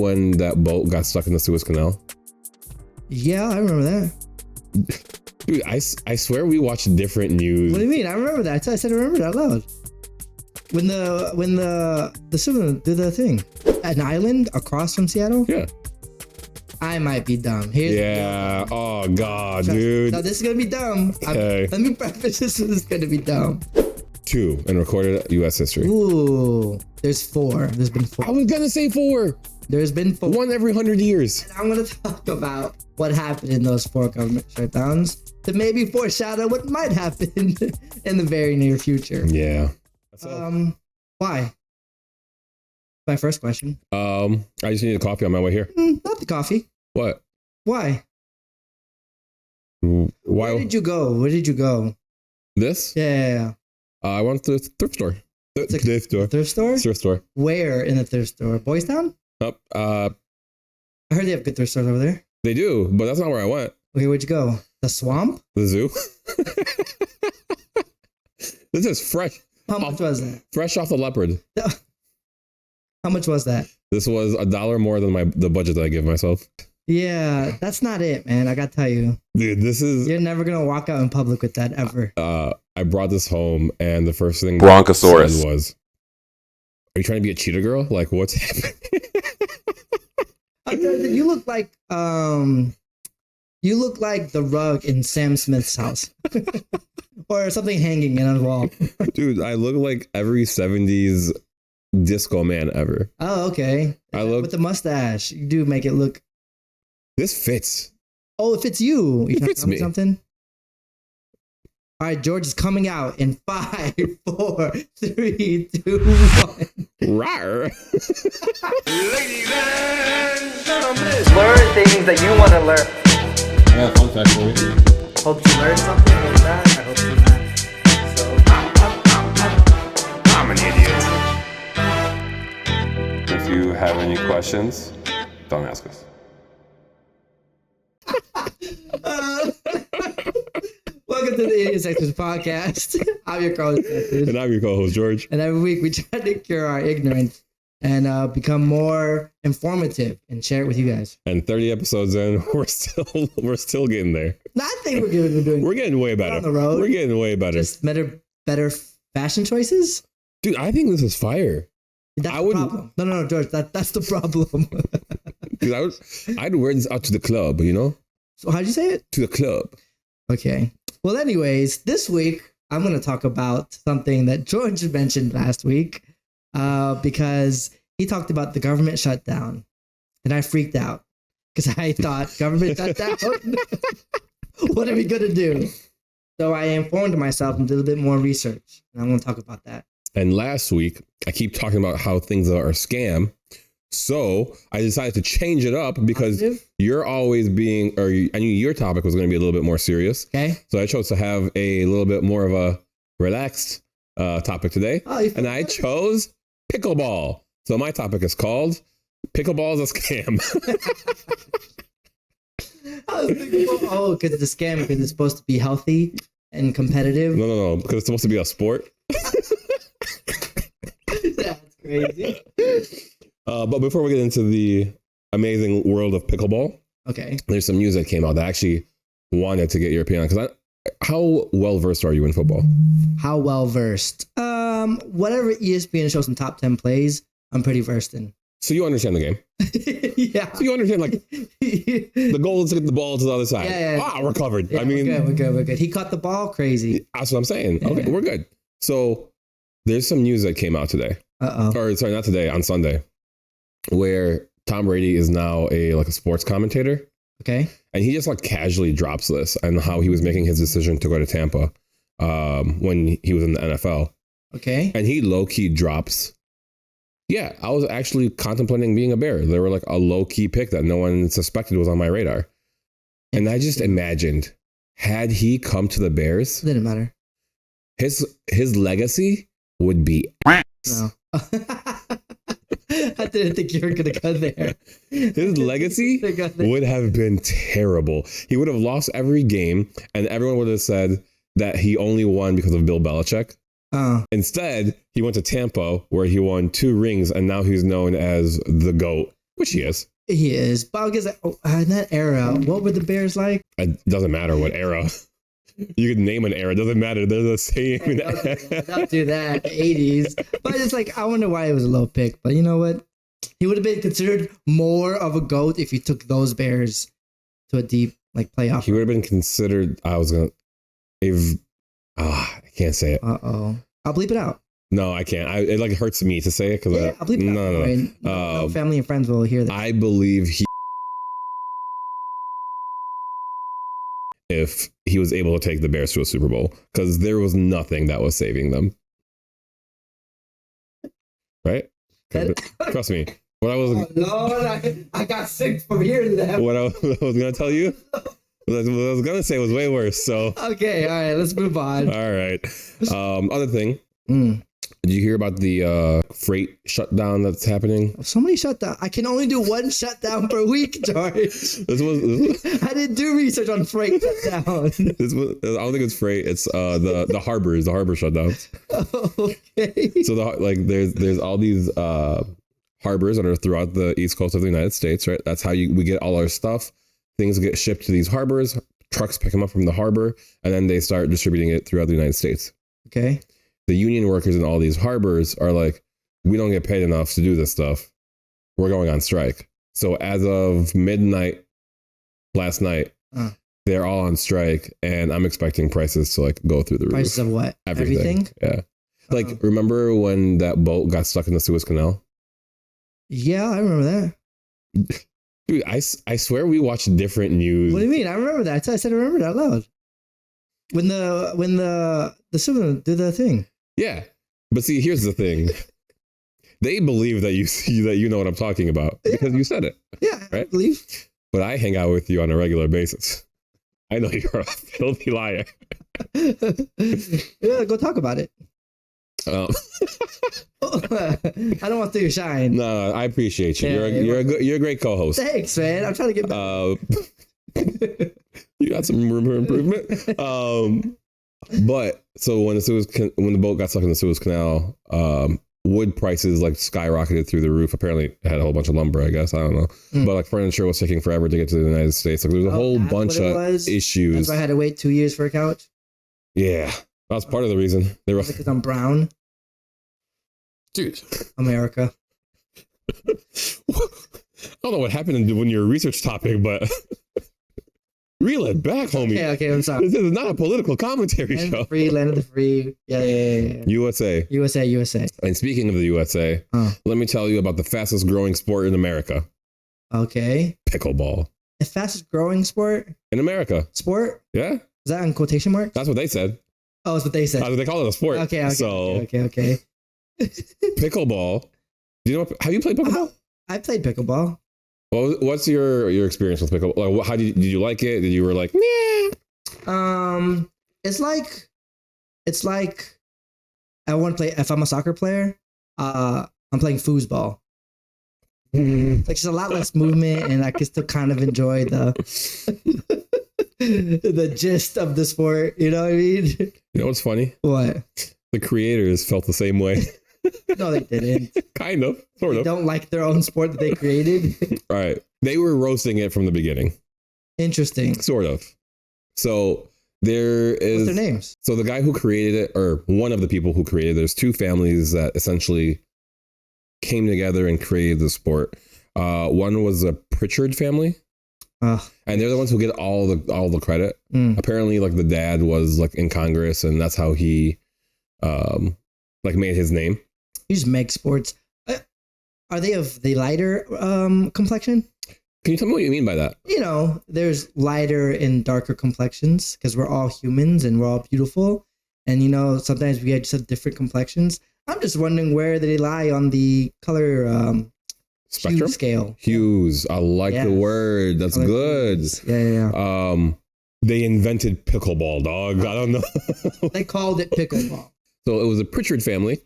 when that boat got stuck in the Suez Canal? Yeah, I remember that. Dude, I swear we watched different news. What do you mean? I remember that. I said I remember that out loud. When the Superman did the thing, an island across from Seattle. Yeah. I might be dumb. Yeah. Oh God, dude. No, this is gonna be dumb. Okay. Let me preface this. This is gonna be dumb. 2 in recorded U.S. history. Ooh, there's 4. There's been 4. I was gonna say 4. There's been 4. 1 every 100 years. And I'm gonna talk about what happened in those 4 government shutdowns to maybe foreshadow what might happen in the very near future. Yeah. Why? My first question. I just need a coffee on my way here. Not the coffee. What? Why? Why? Where did you go? This? Yeah. I went to the thrift store. Thrift store. Thrift store? Thrift store. Where in the thrift store? Boys Town? I heard they have good thrift stores over there. They do, but that's not where I went. Okay, where'd you go? The swamp? The zoo. This is fresh. How much was that? Fresh off the leopard. How much was that? This was $1 more than the budget that I give myself. Yeah, that's not it, man. I gotta tell you. Dude, this is... You're never gonna walk out in public with that ever. I brought this home, and the first thing Bronchosaurus said was, "Are you trying to be a cheetah girl? Like, what's happening?" You look like the rug in Sam Smith's house, or something hanging in a wall. Dude, I look like every 70s disco man ever. Oh, okay. With the mustache. You do make it look. This fits. Oh, it fits you. It fits me. Something. All right, George is coming out in 5, 4, 3, 2, 1. Rawr. Ladies and gentlemen, learn things that you want to learn. I got a fun fact for you. Hope you learned something with that. I hope you not. So, I'm an idiot. If you have any questions, don't ask us. Welcome to the Idiot Sectors Podcast. I'm your co-host, And I'm your co-host, George. And every week we try to cure our ignorance and become more informative and share it with you guys. And 30 episodes in, we're still getting there. I think we're getting way better. On the road. We're getting way better. Just better fashion choices. Dude, I think this is fire. That's the problem. No, George. That's the problem. Dude, I'd wear this out to the club, you know? So how'd you say it? To the club. Okay. Well, anyways, this week I'm going to talk about something that George mentioned last week because he talked about the government shutdown, and I freaked out because I thought government shutdown. What are we going to do? So I informed myself and did a bit more research, and I'm going to talk about that. And last week, I keep talking about how things are a scam. So I decided to change it up because you're always being, I knew your topic was going to be a little bit more serious. Okay. So I chose to have a little bit more of a relaxed topic today. And I chose pickleball. So my topic is called Pickleball is a Scam. Oh, because it's a scam because it's supposed to be healthy and competitive. No, because it's supposed to be a sport. That's crazy. But before we get into the amazing world of pickleball, okay, there's some news that came out that I actually wanted to get your opinion on. Because how well versed are you in football? How well versed? Whatever ESPN shows some top 10 plays, I'm pretty versed in. So you understand the game? Yeah. So you understand like the goal is to get the ball to the other side. Yeah. We're covered. Yeah, I mean, we're good. He caught the ball crazy. That's what I'm saying. Yeah. Okay, we're good. So there's some news that came out today. Or sorry, not today, on Sunday, where Tom Brady is now a sports commentator. Okay. And he just casually drops this and how he was making his decision to go to Tampa when he was in the NFL. Okay. And he low-key drops, yeah, I was actually contemplating being a Bear. They were a low-key pick that no one suspected was on my radar. And I just imagined, had he come to the Bears, didn't matter. His legacy would be no. I didn't think you were going to go there. His legacy would have been terrible. He would have lost every game, and everyone would have said that he only won because of Bill Belichick. Instead, he went to Tampa, where he won 2 rings, and now he's known as the GOAT. Which he is. He is. But I guess in that era, what were the Bears like? It doesn't matter what era. You could name an era. It doesn't matter. They're the same. Don't do that. 80s. But it's like, I wonder why it was a low pick. But you know what? He would have been considered more of a GOAT if you took those Bears to a deep playoff. He would have been considered. I can't say it. Uh-oh. I'll bleep it out. No, I can't. It hurts me to say it because I'll bleep it out. No, family and friends will hear that. I believe if he was able to take the Bears to a Super Bowl, because there was nothing that was saving them. Right? Trust me. What I was Lord, I got sick from hearing that. What I was going to tell you, what I was going to say was way worse. So okay, all right, let's move on. All right. Other thing. Did you hear about the freight shutdown that's happening? So many shutdowns. I can only do one shutdown per week, George. I didn't do research on freight shutdown. I don't think it's freight. It's the harbors, the harbor shutdowns. Okay. So there's all these harbors that are throughout the east coast of the United States, right? That's how we get all our stuff. Things get shipped to these harbors. Trucks pick them up from the harbor, and then they start distributing it throughout the United States. Okay. The union workers in all these harbors are like, we don't get paid enough to do this stuff. We're going on strike. So as of midnight last night, they're all on strike, and I'm expecting prices to go through the roof. Prices of what? Everything? Yeah. Remember when that boat got stuck in the Suez Canal? Yeah, I remember that. Dude, I swear we watched different news. What do you mean? I remember that. I said I remember that out loud. When the Superman did that thing. Yeah, but see, here's the thing. They believe that you know what I'm talking about because you said it. Yeah, right? I believe. But I hang out with you on a regular basis. I know you're a filthy liar. Yeah, go talk about it. I don't want to steal your shine. No, I appreciate you. Yeah, You're a great co-host. Thanks, man. I'm trying to get back. You got some room for improvement. But so when the boat got stuck in the Suez Canal, wood prices skyrocketed through the roof. Apparently, it had a whole bunch of lumber. I guess I don't know, but furniture was taking forever to get to the United States. There's a whole bunch of issues. That's why I had to wait 2 years for a couch. Yeah, that's part of the reason. They were because I'm brown, dude. America. I don't know what happened when your research topic, but. Reel it back, homie. Okay, I'm sorry. This is not a political commentary show. Land of the free. Yeah. USA. And speaking of the USA, let me tell you about the fastest growing sport in America. Okay. Pickleball. The fastest growing sport? In America. Sport? Yeah. Is that in quotation marks? That's what they said. Oh, that's what they said. That's what they call it, a sport. Okay. Pickleball. Do you know? Have you played pickleball? I played pickleball. Well, what's your experience with pickleball? How did you like it? Did you were like, yeah? It's like I want to play. If I'm a soccer player, I'm playing foosball. There's a lot less movement, and I can still kind of enjoy the gist of the sport. You know what I mean? You know what's funny? What? The creators felt the same way. No, they didn't. Kind of, sort of. They don't like their own sport that they created. Right. They were roasting it from the beginning. Interesting. Sort of. So there is... What's their names? So the guy who created it, or one of the people who created it, there's two families that essentially came together and created the sport. One was a Pritchard family. And they're the ones who get all the credit. Apparently, the dad was in Congress, and that's how he made his name. You just make sports. Are they of the lighter complexion? Can you tell me what you mean by that? You know, there's lighter and darker complexions because we're all humans and we're all beautiful. And, sometimes we just have different complexions. I'm just wondering where they lie on the color spectrum hue scale. Hues. I like the word. That's good. Yeah. They invented pickleball, dog. I don't know. They called it pickleball. So it was a Pritchard family.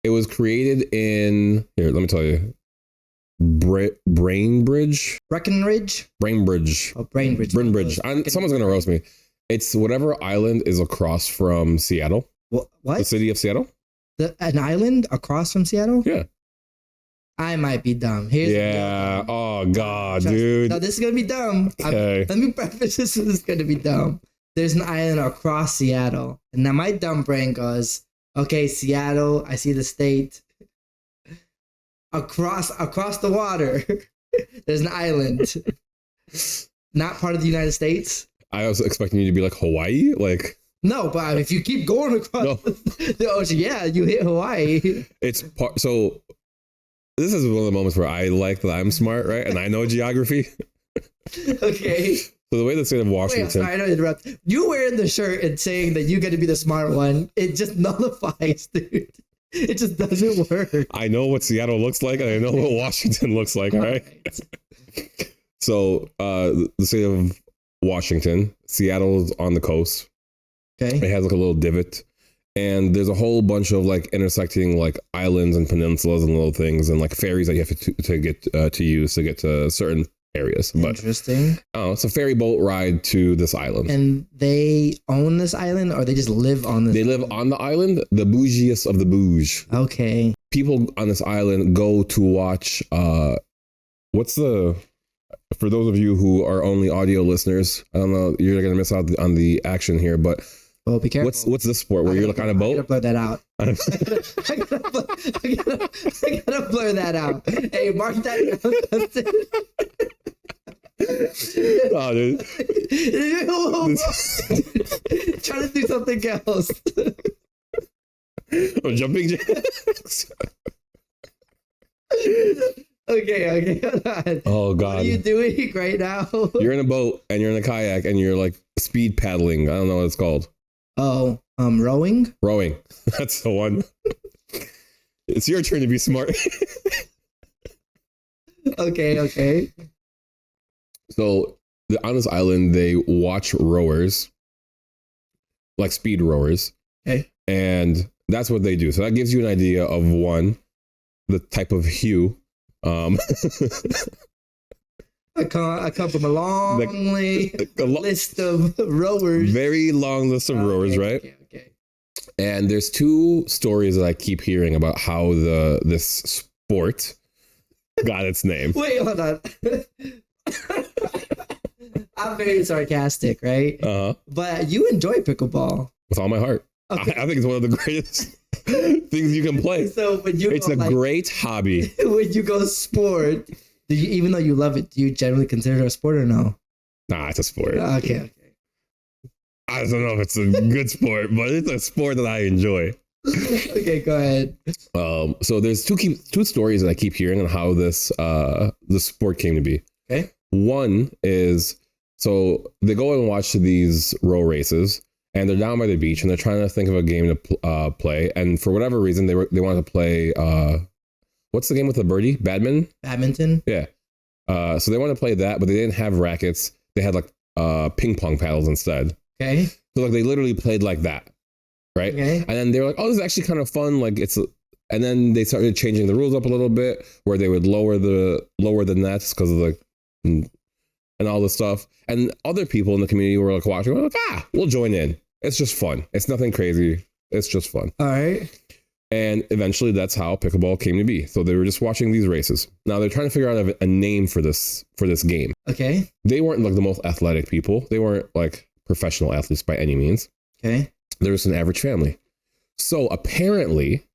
It was created in, here, let me tell you, Brainbridge? Breckenridge? Brainbridge. Oh, Brainbridge. Someone's going to roast me. It's whatever island is across from Seattle. What? The city of Seattle? An island across from Seattle? Yeah. I might be dumb. Here's Yeah. Oh God, Trust me. dude. No, this is gonna be dumb. Okay. Let me preface this. This is gonna be dumb. There's an island across Seattle, and now my dumb brain goes, okay, Seattle. I see the state. Across the water, there's an island, not part of the United States. I was expecting you to be like Hawaii, like. No, but if you keep going across No. the ocean, yeah, you hit Hawaii. It's part. So this is one of the moments where I like that I'm smart, right? And I know geography. Okay. So the way the state of Wait, I'm Washington. sorry, I don't interrupt. You wearing the shirt and saying that you got to be the smart one, it just nullifies, dude. It just doesn't work. I know what Seattle looks like, and I know what Washington looks like. All right. So the state of Washington, Seattle's on the coast. Okay. It has like a little divot, and there's a whole bunch of like intersecting like islands and peninsulas and little things and like ferries that you have to get to use to get to certain areas. But Interesting. it's a ferry boat ride to this island. And they own this island, or they just live on this? They live on the island, the bougiest of the bouge. Okay. People on this island go to watch. For those of you who are only audio listeners, I don't know, you're gonna miss out on the action here, but Well, be careful. what's this sport where you're like on a I boat? gotta blur that out. I gotta blur that out. Hey, mark that Oh, dude. Trying to do something else. Oh, jumping jacks. Okay, hold on. Oh What God. are you doing right now? You're in a boat and you're in a kayak and you're like speed paddling. I don't know what it's called. Oh, rowing? Rowing. That's the one. It's your turn to be smart. Okay. So on this island, they watch rowers, like speed rowers. Okay. And that's what they do. So that gives you an idea of one, the type of hue. I come from a long list of rowers. Very long list of rowers, right? Okay. And there's two stories that I keep hearing about how this sport got its name. Wait, hold on. I'm very sarcastic, right? But you enjoy pickleball. With all my heart. Okay. I think it's one of the greatest things you can play. So when you It's a great hobby. when you go sport, do you, even though you love it, do you generally consider it a sport or no? Nah, it's a sport. Okay. I don't know if it's a good sport, but it's a sport that I enjoy. Okay, go ahead. So there's two stories that I keep hearing on how this sport came to be. Okay. One is, so they go and watch these row races, and they're down by the beach, and they're trying to think of a game to play. And for whatever reason, they wanted to play. What's the game with the birdie? Badminton. Yeah. So they wanted to play that, but they didn't have rackets. They had like ping pong paddles instead. Okay. So like they literally played like that, right? Okay. And then they were like, "Oh, this is actually kind of fun." Like and then they started changing the rules up a little bit, where they would lower the nets because of and all this stuff. And other people in the community were like watching. We're like, we'll join in. It's just fun. It's nothing crazy. It's just fun. All right. And eventually, that's how pickleball came to be. So they were just watching these races. Now they're trying to figure out a name for this game. Okay. They weren't like the most athletic people. They weren't like professional athletes by any means. Okay. They're just an average family. So apparently,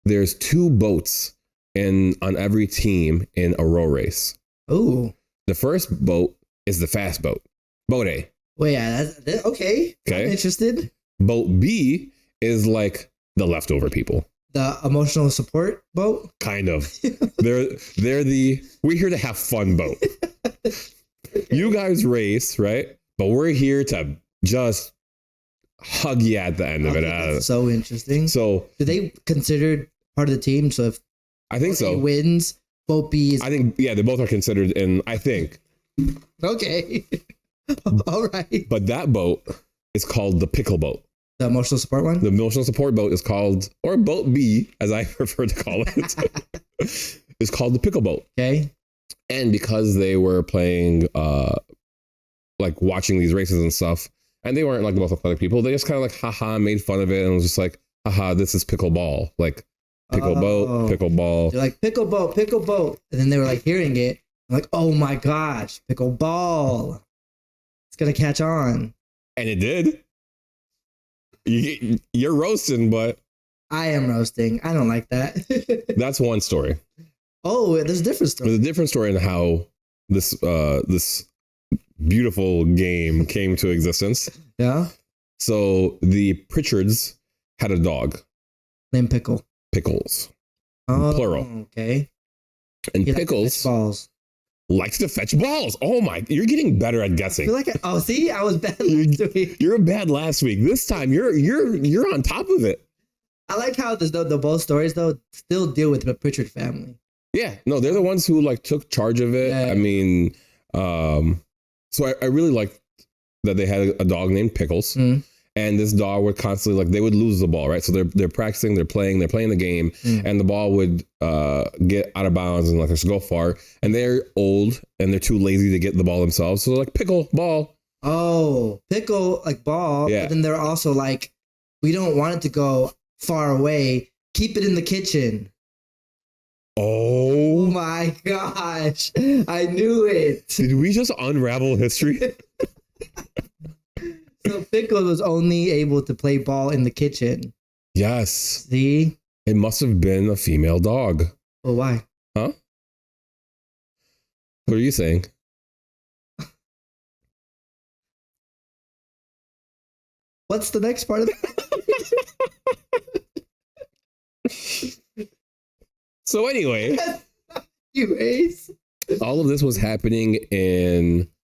there's 2 boats on every team in a row race. Oh. The first boat is the fast boat, boat A. Well, yeah. Okay. I'm interested. Boat B is like the leftover people. The emotional support boat. Kind of. They're we're here to have fun boat. Okay. You guys race, right? But we're here to just hug you at the end of it. That's so interesting. So do they consider part of the team? So if I think so. Wins, boat B is. I think they both are considered in. I think. Okay. All right. But that boat is called the pickle boat. The emotional support one? The emotional support boat is called, or boat B, as I prefer to call it, is called the pickle boat. Okay. And because they were playing, like watching these races and stuff, and they weren't like the most athletic people, they just kind of like, haha, made fun of it and was just like, haha, this is pickleball. Like, Pickle boat, pickle ball. They're like pickle boat. And then they were like hearing it. I'm like, oh my gosh, pickleball. It's going to catch on. And it did. You're roasting, but I am roasting. I don't like that. that's one story. Oh, there's a different story. There's a different story in how this beautiful game came to existence. Yeah. So the Pritchards had a dog Named Pickle. Pickles. Oh, Plural. Okay. And He likes to Pickles catch balls. likes to fetch balls. Oh my, you're getting better at I guessing. feel like see, I was bad last week. You're bad last week. This time you're on top of it. I like how the both stories though still deal with the Pritchard family. Yeah, no, they're the ones who like took charge of it. Yeah. I mean, so I really liked that they had a dog named Pickles, and this dog would constantly like they would lose the ball, right? So they're practicing, they're playing the game, and the ball would get out of bounds and like just go far, and they're old and they're too lazy to get the ball themselves, so they're like pickle ball. Oh, pickle like ball. Yeah. But then they're also like, we don't want it to go far away. Keep it in the kitchen. Oh Oh, my gosh. I knew it. did we just unravel history? So Pickle was only able to play ball in the kitchen. Yes, See? it must have been a female dog. Well, why? Huh? What are you saying? What's the next part of it? So anyway, Anyways. all of this was happening in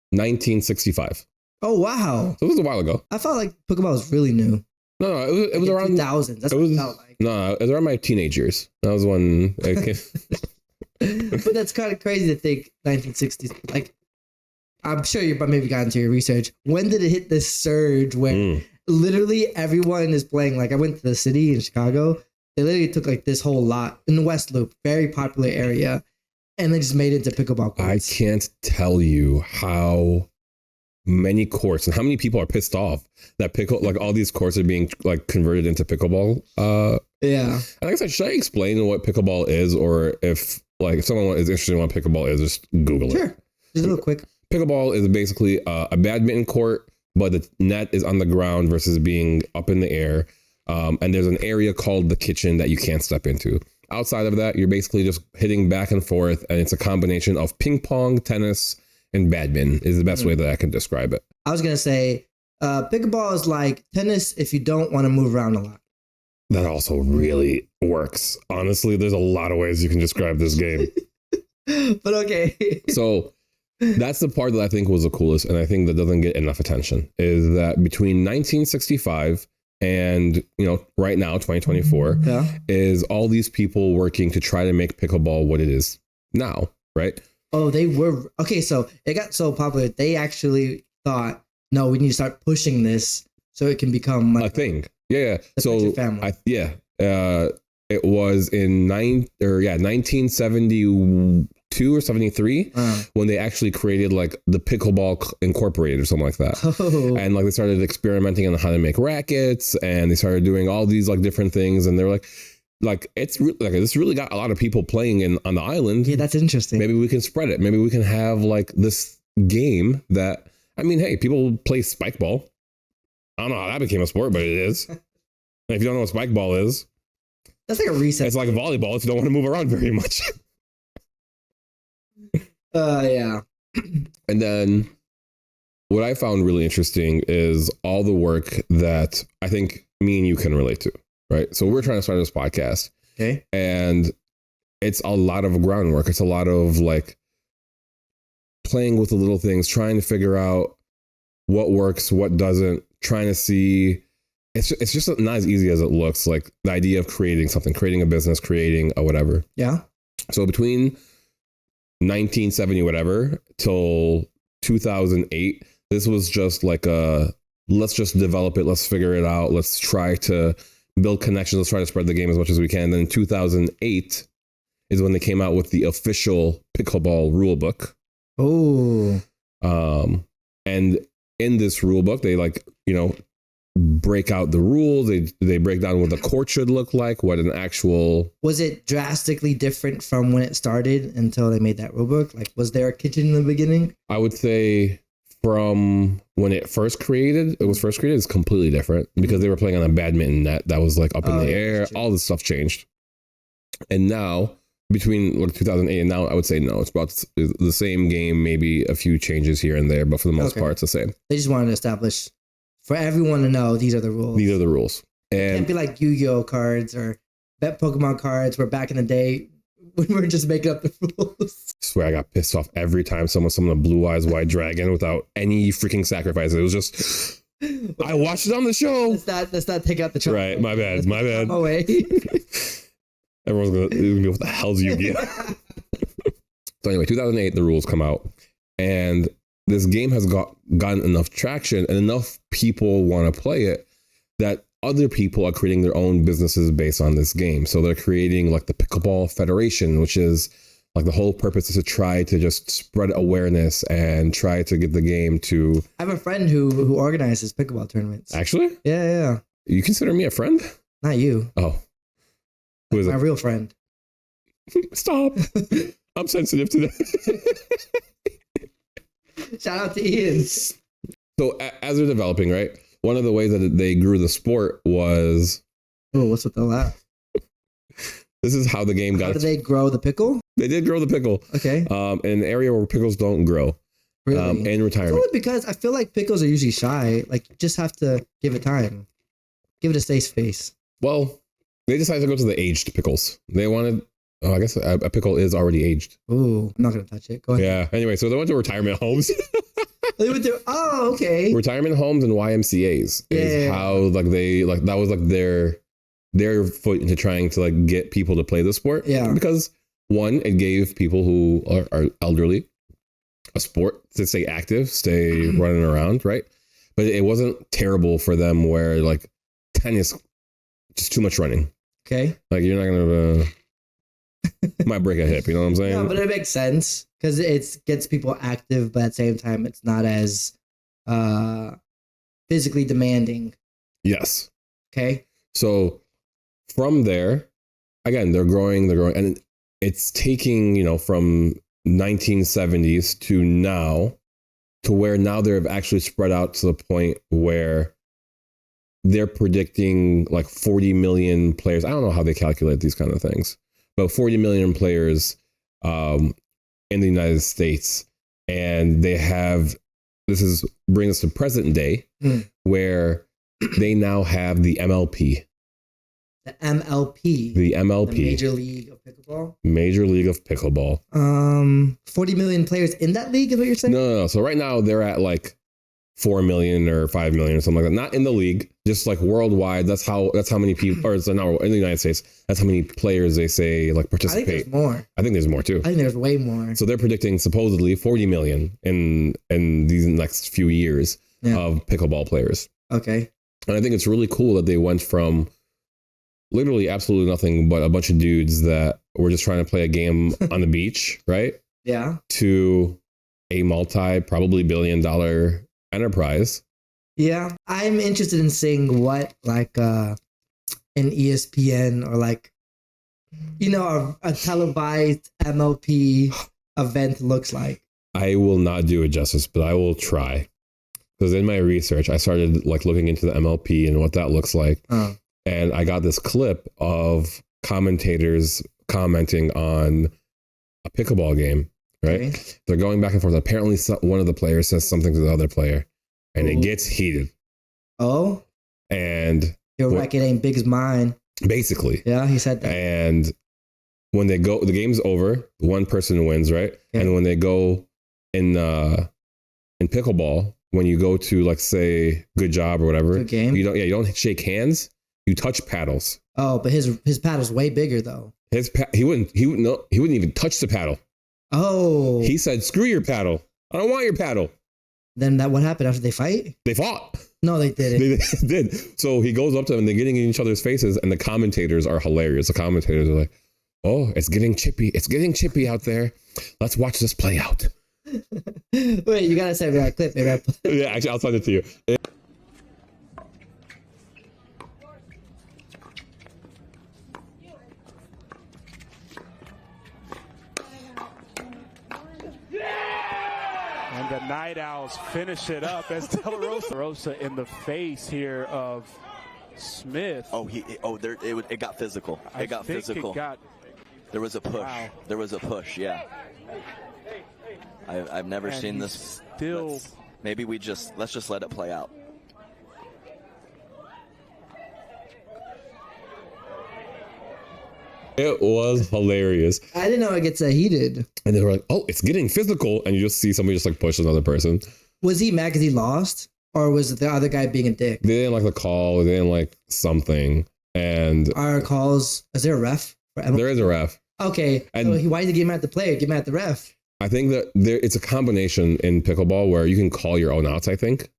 1965. Oh, wow. So it was a while ago. I felt like Pickleball was really new. No, it was around 2000s. That's it what was, it felt like. No, it was around my teenage years. That was when But that's kind of crazy to think 1960s. Like, I'm sure you maybe got into your research. When did it hit this surge where literally everyone is playing? Like, I went to the city in Chicago. They literally took like this whole lot in the West Loop, very popular area, and they just made it into pickleball courts. I can't tell you how many courts and how many people are pissed off that like all these courts are being like converted into pickleball. Yeah. And like I said, should I explain what pickleball is, or if someone is interested in what pickleball is, just Google it. Sure. Just a little quick. Pickleball is basically a badminton court, but the net is on the ground versus being up in the air. And there's an area called the kitchen that you can't step into. Outside of that, you're basically just hitting back and forth, and it's a combination of ping pong, tennis, and badminton is the best way that I can describe it. I was going to say, pickleball is like tennis if you don't want to move around a lot. That also really works. Honestly, there's a lot of ways you can describe this game. But okay. So that's the part that I think was the coolest, and I think that doesn't get enough attention, is that between 1965 and right now 2024 is all these people working to try to make pickleball what it is now, right? Oh, they were okay. So it got so popular, they actually thought, no, we need to start pushing this so it can become like a thing. Yeah. The So Pritchard family. it was in 1972 or 73 when they actually created like the Pickleball Incorporated or something like that. Oh. And like they started experimenting on how to make rackets, and they started doing all these like different things, and they're like it's like this really got a lot of people playing on the island. Yeah, that's interesting. Maybe we can spread it. Maybe we can have like this game that, I mean, hey, people play spike ball. I don't know how that became a sport, but it is. And if you don't know what spike ball is, That's like a reset. it's like volleyball if you don't want to move around very much. Yeah. And then what I found really interesting is all the work that I think me and you can relate to, right? So we're trying to start this podcast. Okay. And it's a lot of groundwork. It's a lot of like playing with the little things, trying to figure out what works, what doesn't, trying to see. It's just not as easy as it looks. Like the idea of creating something, creating a business, creating a whatever. Yeah. So between 1970 whatever till 2008, this was just like let's just develop it, let's figure it out, let's try to build connections, let's try to spread the game as much as we can. Then in 2008 is when they came out with the official pickleball rule book. Oh. And in this rule book, they break out the rules. They break down what the court should look like, what an actual. Was it drastically different from when it started until they made that rulebook? Like, was there a kitchen in the beginning? I would say from when it was first created, it's completely different because they were playing on a badminton net that was like up in the air. All this stuff changed. And now, between like 2008 and now, I would say no, it's about the same game, maybe a few changes here and there, but for the most part, it's the same. They just wanted to establish for everyone to know these are the rules. These are the rules. And it can't be like Yu-Gi-Oh cards or bet Pokemon cards where back in the day we were just making up the rules. I swear I got pissed off every time someone summoned a Blue Eyes White Dragon without any freaking sacrifice. It was just, I watched it on the show. Let's not take out the trouble. Right, my bad. Away. Everyone's gonna be, what the hell's Yu-Gi-Oh? So anyway, 2008, the rules come out, and this game has gotten enough traction and enough people want to play it that other people are creating their own businesses based on this game. So they're creating like the Pickleball Federation, which is like the whole purpose is to try to just spread awareness and try to get the game to. I have a friend who organizes pickleball tournaments. Actually? Yeah. You consider me a friend? Not you. Oh. Who is my real friend. Stop. I'm sensitive to that. Shout out to Ian. So as they're developing, right? One of the ways that they grew the sport was. Oh, what's with the laugh? This is how the game got. How did they grow the pickle? They did grow the pickle. Okay. In an area where pickles don't grow. Really? In retirement. It's only because I feel like pickles are usually shy. Like, you just have to give it time. Give it a safe space. Well, they decided to go to the aged pickles. They wanted. Oh, I guess a pickle is already aged. Ooh, I'm not gonna touch it. Go ahead. Yeah. Anyway, so they went to retirement homes. They went to. Oh, okay. Retirement homes and YMCA's is how like they like that was like their foot into trying to like get people to play the sport. Yeah. Because one, it gave people who are elderly a sport to stay active, stay running around, right? But it wasn't terrible for them where like tennis, just too much running. Okay. Like you're not gonna might break a hip, you know what I'm saying? No, but it makes sense because it gets people active, but at the same time, it's not as physically demanding. Yes. Okay. So from there, again, they're growing, and it's taking, from 1970s to now, to where now they've actually spread out to the point where they're predicting like 40 million players. I don't know how they calculate these kind of things, but 40 million players in the United States. And they have, brings us to present day, where they now have the MLP. The MLP. The MLP. The Major League of Pickleball. Major League of Pickleball. 40 million players in that league is what you're saying? No. So right now they're at like 4 million or 5 million or something like that. Not in the league, just like worldwide. That's how many people, or it's not in the United States. That's how many players they say like participate. I think there's more. I think there's more too. I think there's way more. So they're predicting supposedly 40 million in these next few years of pickleball players. Okay. And I think it's really cool that they went from literally absolutely nothing but a bunch of dudes that were just trying to play a game on the beach, right? Yeah. To a probably $1 billion enterprise. Yeah. I'm interested in seeing what like an ESPN or like, a televised MLP event looks like. I will not do it justice, but I will try. Because in my research, I started like looking into the MLP and what that looks like. And I got this clip of commentators commenting on a pickleball game, right? Okay. They're going back and forth. Apparently, one of the players says something to the other player, and it gets heated. Oh? And your racket ain't big as mine. Basically. Yeah, he said that. And when they go, the game's over, one person wins, right? Okay. And when they go in pickleball, when you go to like say good job or whatever, good game. You don't shake hands. You touch paddles. Oh, but his paddle's way bigger though. He wouldn't even touch the paddle. Oh. He said, "Screw your paddle. I don't want your paddle." Then what happened after they fight? They fought. No, they didn't. They did. So he goes up to them and they're getting in each other's faces, and the commentators are hilarious. The commentators are like, "Oh, it's getting chippy. It's getting chippy out there. Let's watch this play out." Wait, you gotta send me that clip. Maybe yeah, actually, I'll send it to you. And the Night Owls finish it up as Del Rosa in the face here of Smith. It got physical. It got physical. There was a push. Wow. There was a push. Yeah. I've never seen this. Still. Let's just let it play out. It was hilarious. I didn't know it gets that heated. And they were like, "Oh, it's getting physical," and you just see somebody just like push another person. Was he mad because he lost, or was it the other guy being a dick? They didn't like the call. They didn't like something. And Are calls? Is there a ref? there is a ref. Okay. And so why did he get mad at the player? Get mad at the ref. I think that it's a combination in pickleball where you can call your own outs. I think.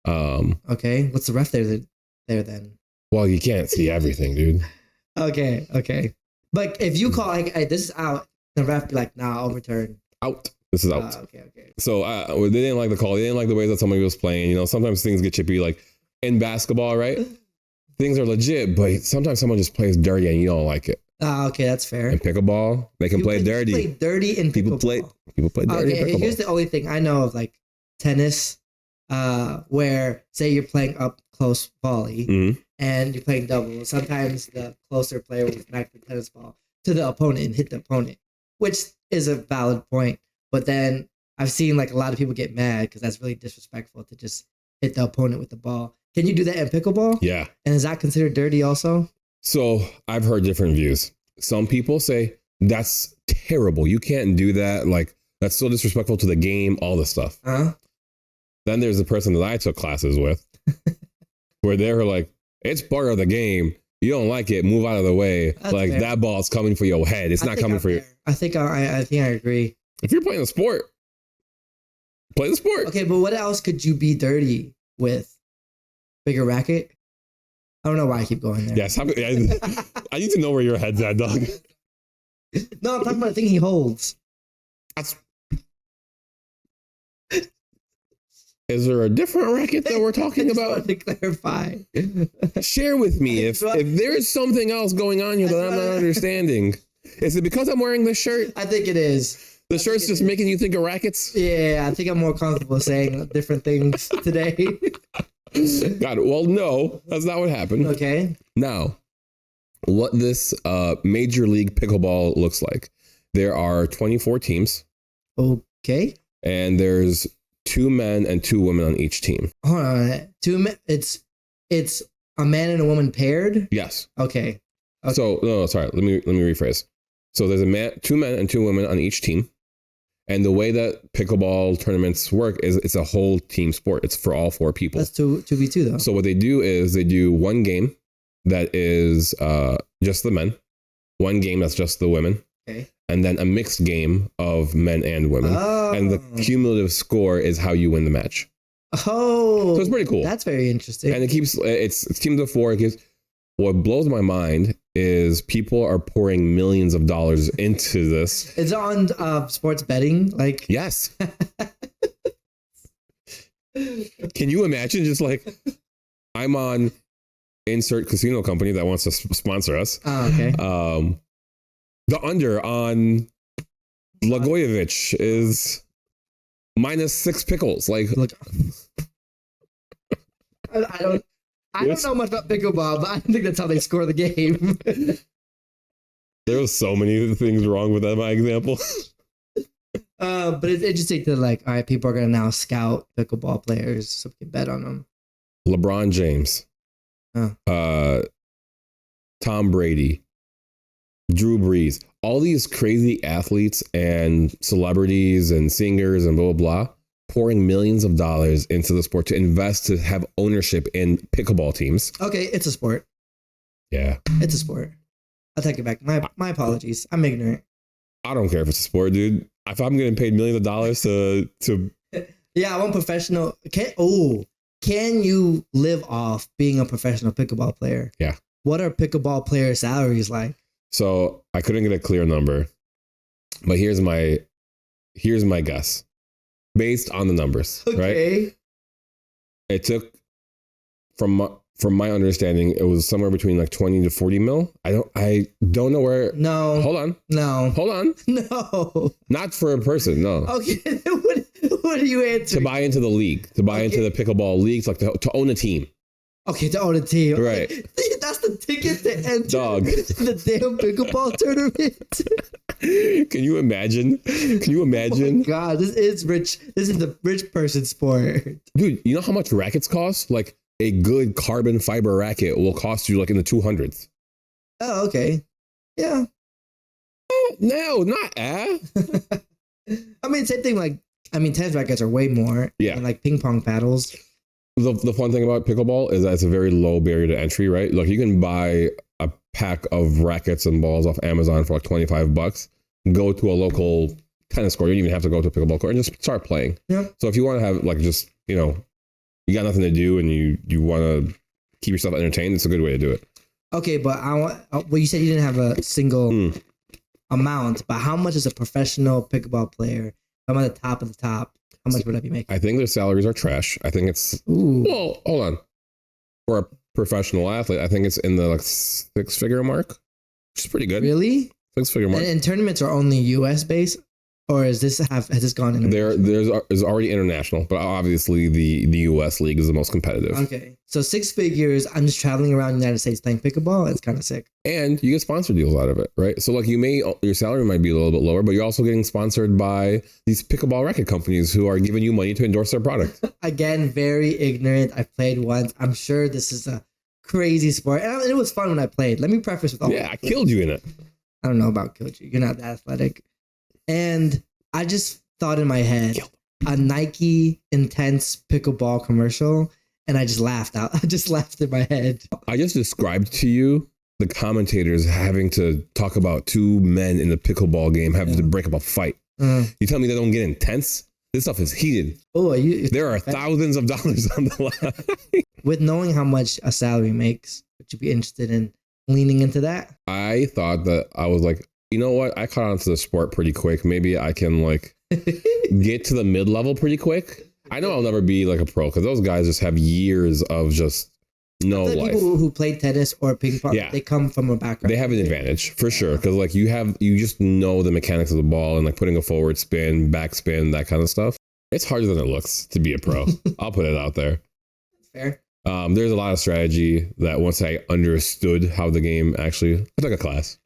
Okay. What's the ref there then? Well, you can't see everything, dude. Okay. But if you call like, hey, this is out, the ref be like, nah, overturn. Out. This is out. Okay. So they didn't like the call. They didn't like the way that somebody was playing. You know, sometimes things get chippy. Like in basketball, right? Things are legit, but sometimes someone just plays dirty and you don't like it. Okay, that's fair. In pickleball, they can play dirty. Play dirty in pickleball. People play dirty in pickleball. Here's the only thing I know of, like tennis, where say you're playing up close volley and you're playing double. Sometimes the closer player will smack the tennis ball to the opponent and hit the opponent, which is a valid point. But then I've seen like a lot of people get mad because that's really disrespectful to just hit the opponent with the ball. Can you do that in pickleball? Yeah. And is that considered dirty also? So I've heard different views. Some people say that's terrible. You can't do that. Like that's so disrespectful to the game, all this stuff. Then there's the person that I took classes with where they were like, it's part of the game. You don't like it, move out of the way. That's like fair. that ball's coming for your head. It's not coming for you. I think I agree. If you're playing a sport, play the sport. Okay, but what else could you be dirty with? Bigger racket? I don't know why I keep going there. Yes, I need to know where your head's at, dog. No, I'm talking about the thing he holds. Is there a different racket that we're talking about? To clarify. Share with me if there is something else going on here that I'm not understanding. Is it because I'm wearing this shirt? I think it is. The shirt's just making you think of rackets? Yeah, I think I'm more comfortable saying different things today. God, well, no, that's not what happened. Okay. Now, what this Major League Pickleball looks like. There are 24 teams. Okay. And there's 2 men and 2 women on each team. Hold on. 2 men. It's a man and a woman paired? Yes. Okay. So, no, sorry. Let me rephrase. So there's 2 men and 2 women on each team. And the way that pickleball tournaments work is it's a whole team sport. It's for all 4 people. That's 2v2 though. So what they do is they do one game that is just the men, one game that's just the women, okay, and then a mixed game of men and women. Oh. And the cumulative score is how you win the match. Oh. So it's pretty cool. That's very interesting. And it's teams of 4. What blows my mind is people are pouring millions of dollars into this. It's on sports betting, like yes. Can you imagine just like I'm on insert casino company that wants to sponsor us. Oh, okay. The under on Blagojevich is -6 pickles. Like look, I don't know much about pickleball, but I think that's how they score the game. There was so many things wrong with that, my example. But it's interesting to like, all right, people are gonna now scout pickleball players so we can bet on them. LeBron James, Tom Brady, Drew Brees, all these crazy athletes and celebrities and singers and blah, blah, blah, pouring millions of dollars into the sport to invest, to have ownership in pickleball teams. Okay, it's a sport. Yeah. It's a sport. I'll take it back. My apologies. I'm ignorant. I don't care if it's a sport, dude. If I'm getting paid millions of dollars to yeah, I want professional. Can you live off being a professional pickleball player? Yeah. What are pickleball player salaries like? So I couldn't get a clear number, but here's my guess based on the numbers. Okay. Right? It took from my understanding, it was somewhere between like 20 to 40 mil. I don't know where. No. Hold on. No. Hold on. No. Not for a person. No. Okay. What are you answering? To buy into the league, to buy into the pickleball leagues, like to own a team. Okay, to own a team. Right. That's the ticket to enter Dog. the damn pickleball tournament. Can you imagine? Oh my God, this is rich. This is the rich person sport. Dude, you know how much rackets cost? Like a good carbon fiber racket will cost you like in the 200s. Oh, okay. Yeah. No, not I mean, same thing. Like, I mean, tennis rackets are way more. Yeah. And like ping pong paddles. The fun thing about pickleball is that it's a very low barrier to entry, right? Like you can buy a pack of rackets and balls off Amazon for like $25. Go to a local tennis court. You don't even have to go to a pickleball court and just start playing. Yeah. So if you want to have like just, you got nothing to do and you want to keep yourself entertained, it's a good way to do it. Okay, but you said you didn't have a single amount, but how much is a professional pickleball player? I'm at the top of the top. How much would I be making? I think their salaries are trash. I think it's, well, hold on. For a professional athlete, I think it's in the like 6-figure mark, which is pretty good. Really? 6-figure mark. And tournaments are only US based, or has this gone in? There's already international, but obviously the US league is the most competitive. Okay, so 6 figures. I'm just traveling around the United States playing pickleball. It's kind of sick. And you get sponsor deals out of it, right? So like your salary might be a little bit lower, but you're also getting sponsored by these pickleball racket companies who are giving you money to endorse their product. Again, very ignorant. I played once. I'm sure this is a crazy sport, and it was fun when I played. Let me preface with all. Yeah, I killed you in it. I don't know about killed you. You're not that athletic. And I just thought in my head, a Nike intense pickleball commercial, and I just laughed out. I just laughed in my head. I just described to you the commentators having to talk about two men in the pickleball game having to break up a fight. You tell me they don't get intense? This stuff is heated. Oh, there are thousands of dollars on the line. With knowing how much a salary makes, would you be interested in leaning into that? I thought that I was like, you know what? I caught on to the sport pretty quick. Maybe I can like get to the mid-level pretty quick. I know I'll never be like a pro because those guys just have years of just no life. People who play tennis or ping pong, they come from a background. They have an advantage for sure because like you just know the mechanics of the ball and like putting a forward spin, backspin, that kind of stuff. It's harder than it looks to be a pro. I'll put it out there. Fair. There's a lot of strategy that once I understood how the game actually, I took a class.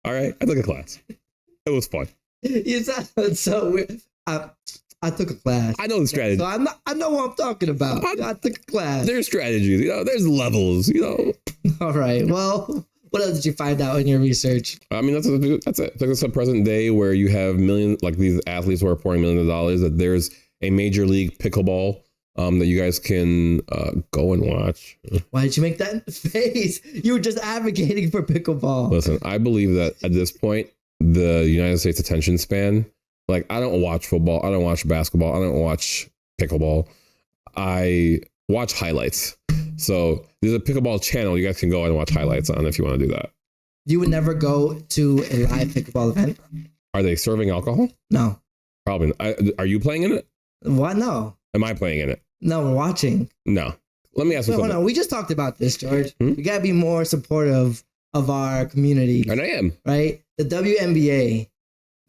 All right, I took a class. It was fun. You sound so weird. I took a class. I know the strategy. So I know what I'm talking about. I took a class. There's strategies, there's levels, All right. Well, what else did you find out in your research? I mean, that's it. It's a present day where you have millions, like these athletes who are pouring millions of dollars, that there's a major league pickleball that you guys can go and watch. Why did you make that face? You were just advocating for pickleball. Listen, I believe that at this point, the United States attention span, like I don't watch football, I don't watch basketball, I don't watch pickleball. I watch highlights. So there's a pickleball channel you guys can go and watch highlights on if you want to do that. You would never go to a live pickleball event? Are they serving alcohol? No. Probably. Are you playing in it? What? No. Am I playing in it? No, we're watching. No. Let me ask you something. No, we just talked about this, George. We gotta be more supportive of our community. And I am. Right? The WNBA.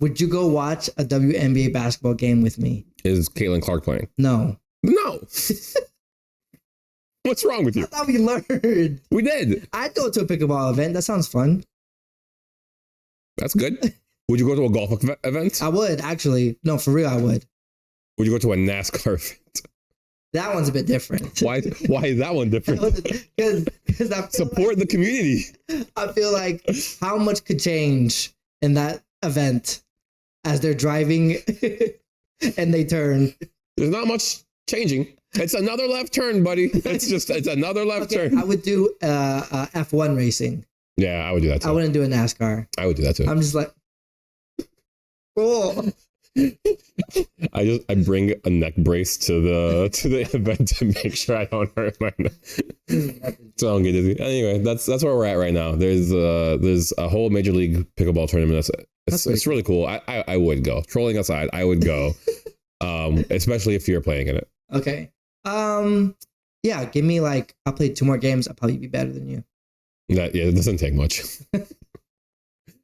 Would you go watch a WNBA basketball game with me? Is Caitlin Clark playing? No. No. What's wrong with you? I thought we learned. We did. I'd go to a pickleball event. That sounds fun. That's good. Would you go to a golf event? I would, actually. No, for real, I would. Would you go to a NASCAR event? That one's a bit different. Why is that one different? Because I support the community. I feel like how much could change in that event as they're driving and they turn. There's not much changing. It's another left turn, buddy. It's another left turn. I would do F1 racing. Yeah, I would do that too. I wouldn't do a NASCAR. I would do that too. I'm just like, oh. I bring a neck brace to the event to make sure I don't hurt my neck. So I don't get dizzy. Anyway, that's where we're at right now. There's a whole major league pickleball tournament. It's really cool. I would go. Trolling aside, I would go. Especially if you're playing in it. Okay. Yeah, give me I'll play 2 more games. I'll probably be better than you. It doesn't take much.